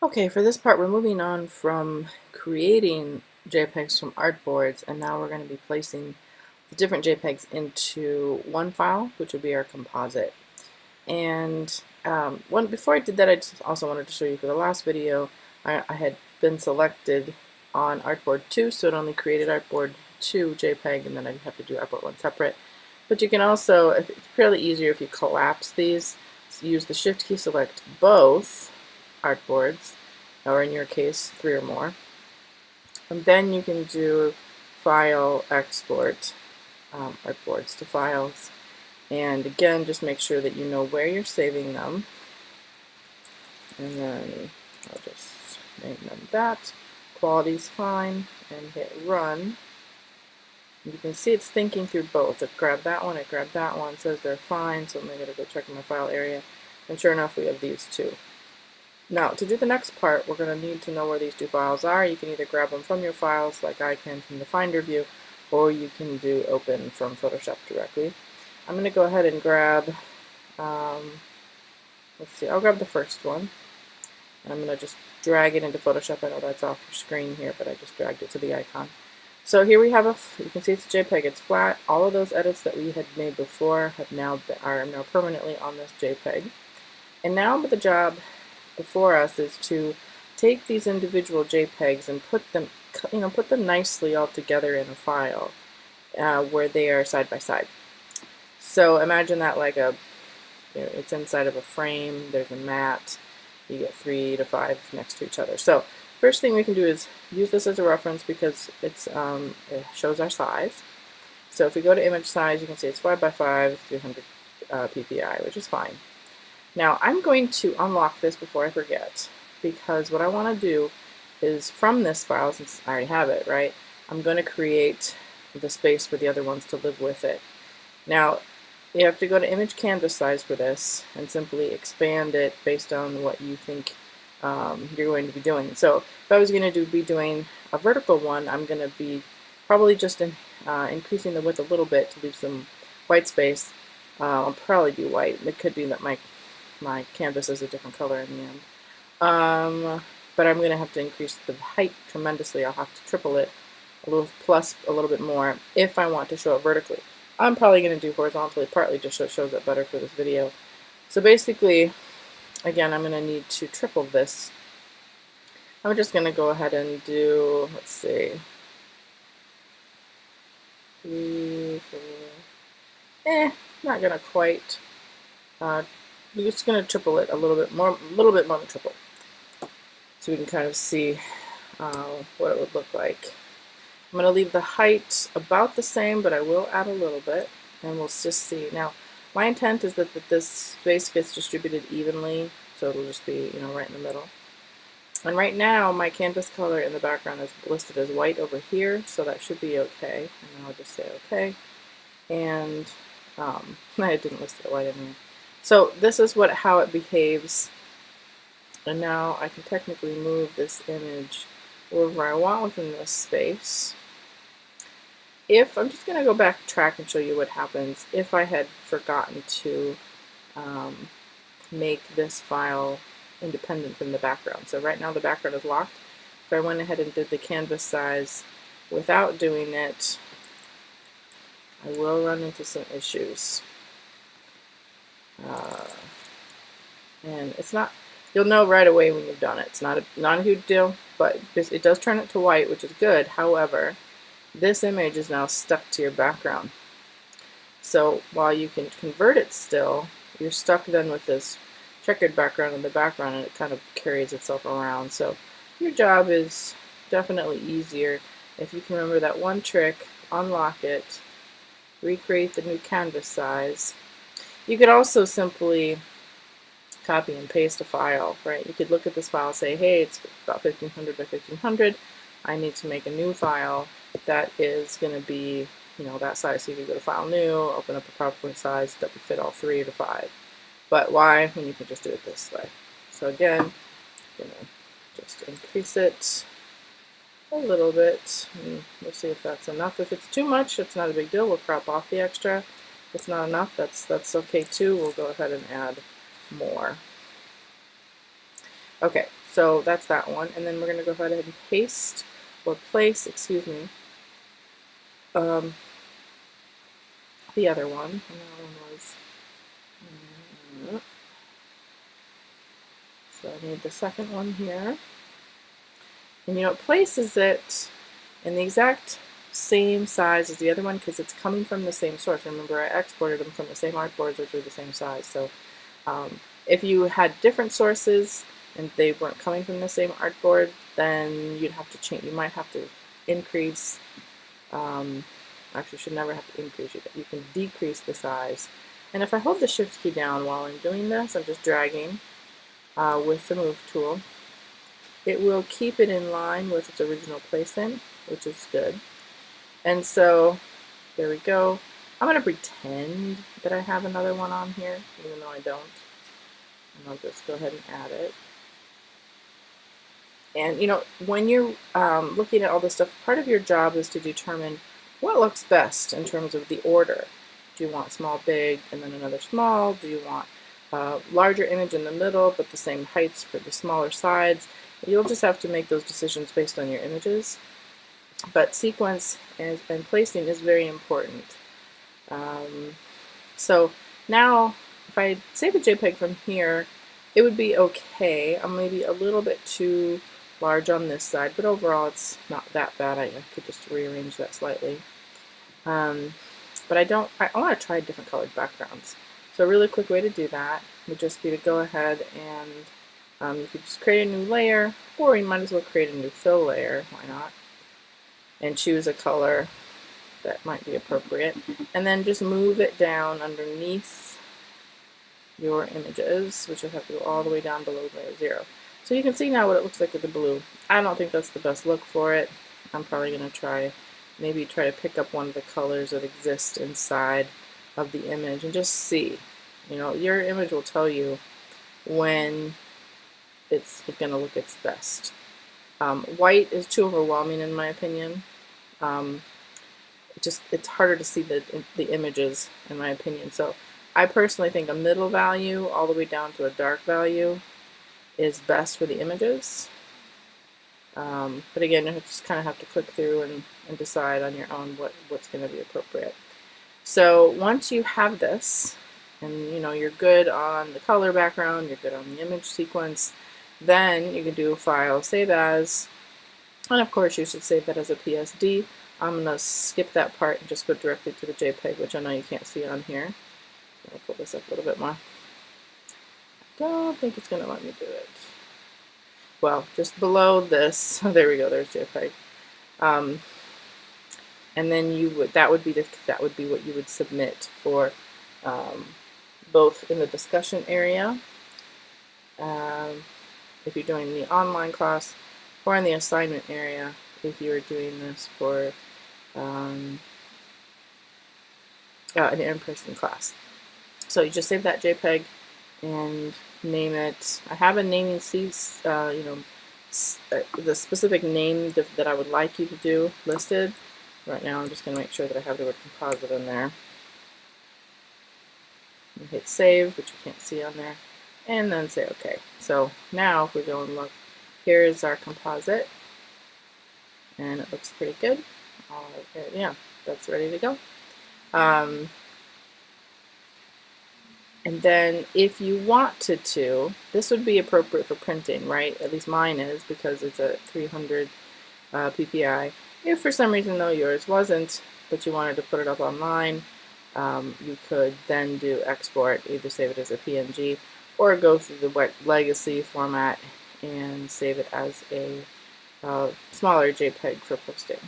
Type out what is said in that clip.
Okay, for this part, we're moving on from creating JPEGs from artboards, and now we're going to be placing the different JPEGs into one file, which would be our composite. And before I did that, I just also wanted to show you for the last video, I had been selected on artboard 2, so it only created artboard 2 JPEG, and then I'd have to do artboard 1 separate. But you can also, it's fairly easier if you collapse these, so use the shift key, select both artboards, or in your case 3 or more, and then you can do file export artboards to files, and again just make sure that you know where you're saving them, and then I'll just name them that, quality's fine, and hit run. You can see it's thinking through both. It grabbed that one, it grabbed that one, says they're fine, so I'm going to go check in my file area, and sure enough we have these two. Now, to do the next part, we're going to need to know where these two files are. You can either grab them from your files, like I can from the Finder view, or you can do open from Photoshop directly. I'm going to go ahead and grab, let's see, I'll grab the first one. And I'm going to just drag it into Photoshop. I know that's off your screen here, but I just dragged it to the icon. So here we have you can see it's a JPEG, it's flat. All of those edits that we had made before are now permanently on this JPEG. And now the job before us is to take these individual JPEGs and put them nicely all together in a file where they are side by side. So imagine that like it's inside of a frame. There's a mat. You get 3 to 5 next to each other. So first thing we can do is use this as a reference because it shows our size. So if we go to image size, you can see it's 5 by 5, 300 ppi, which is fine. Now I'm going to unlock this before I forget, because what I want to do is from this file, since I already have it, right, I'm going to create the space for the other ones to live with it. Now you have to go to image canvas size for this and simply expand it based on what you think you're going to be doing. So if I was going to be doing a vertical one, I'm going to be probably just increasing the width a little bit to leave some white space. I'll probably do white. It could be that my canvas is a different color in the end. But I'm going to have to increase the height tremendously. I'll have to triple it, a little bit more if I want to show it vertically. I'm probably going to do horizontally, partly just so it shows it better for this video. So basically, again, I'm going to need to triple this. I'm just going to go ahead and do, let's see, 3, 4, not going to quite. We're just going to triple it a little bit more than triple, so we can kind of see what it would look like. I'm going to leave the height about the same, but I will add a little bit, and we'll just see. Now, my intent is that this space gets distributed evenly, so it'll just be, right in the middle. And right now, my canvas color in the background is listed as white over here, so that should be okay. And I'll just say okay. And I didn't list it white anyway. So this is how it behaves, and now I can technically move this image wherever I want within this space. I'm just going to go backtrack and show you what happens if I had forgotten to make this file independent from the background. So right now the background is locked. If I went ahead and did the canvas size without doing it, I will run into some issues. And it's not, you'll know right away when you've done it. It's not a huge deal, but it does turn it to white, which is good. However, this image is now stuck to your background. So while you can convert it still, you're stuck then with this checkered background in the background, and it kind of carries itself around. So your job is definitely easier if you can remember that one trick, unlock it, recreate the new canvas size. You could also simply copy and paste a file, right? You could look at this file and say, hey, it's about 1500 by 1500. I need to make a new file that is going to be, that size. So you could go to File New, open up a proper size that would fit all 3 or 5. But why? When you can just do it this way. So again, I'm going to just increase it a little bit, and we'll see if that's enough. If it's too much, it's not a big deal. We'll crop off the extra. If it's not enough, that's okay too. We'll go ahead and add more. Okay, So that's that one. And then we're going to go ahead and paste, or place, excuse me, the other one. And that one was, so I need the second one here. And you know, it places it in the exact same size as the other one because it's coming from the same source. Remember, I exported them from the same artboards, which are the same size. So if you had different sources and they weren't coming from the same artboard, then you'd have to change. You might have to increase. Actually, you should never have to increase. You can decrease the size. And if I hold the Shift key down while I'm doing this, I'm just dragging with the Move tool. It will keep it in line with its original placement, which is good. And so there we go. I'm going to pretend that I have another one on here, even though I don't. And I'll just go ahead and add it. And you know, when you're looking at all this stuff, part of your job is to determine what looks best in terms of the order. Do you want small, big, and then another small? Do you want a larger image in the middle, but the same heights for the smaller sides? You'll just have to make those decisions based on your images. But sequence and placing is very important. So now, if I save a JPEG from here, it would be okay. I'm maybe a little bit too large on this side, but overall it's not that bad. I could just rearrange that slightly. But I want to try different colored backgrounds. So a really quick way to do that would just be to go ahead and you could just create a new layer, or you might as well create a new fill layer, why not? And choose a color that might be appropriate. And then just move it down underneath your images, which will have to go all the way down below layer 0. So you can see now what it looks like with the blue. I don't think that's the best look for it. I'm probably going to maybe try to pick up one of the colors that exist inside of the image and just see. You know, your image will tell you when it's going to look its best. White is too overwhelming in my opinion. It's harder to see the images in my opinion. So I personally think a middle value all the way down to a dark value is best for the images. But again, you just kind of have to click through and decide on your own what's going to be appropriate. So once you have this, and you know you're good on the color background, you're good on the image sequence, then you can do File, Save As, and of course you should save that as a PSD. I'm going to skip that part and just go directly to the JPEG, which I know you can't see on here. I'll pull this up a little bit more. I don't think it's going to let me do it. Well, just below this, there we go, there's JPEG. And then that would be what you would submit for both in the discussion area, if you're doing the online class, or in the assignment area if you were doing this for an in-person class. So you just save that JPEG and name it. I have a naming the specific name that I would like you to do listed. Right now I'm just going to make sure that I have the word composite in there. And hit save, which you can't see on there, and then say OK. So now if we go and look, here is our composite, and it looks pretty good. Yeah, that's ready to go. And then if you wanted to, this would be appropriate for printing, right? At least mine is, because it's a 300 ppi. If for some reason though yours wasn't, but you wanted to put it up online, you could then do export, either save it as a PNG or go through the legacy format and save it as a smaller JPEG for posting.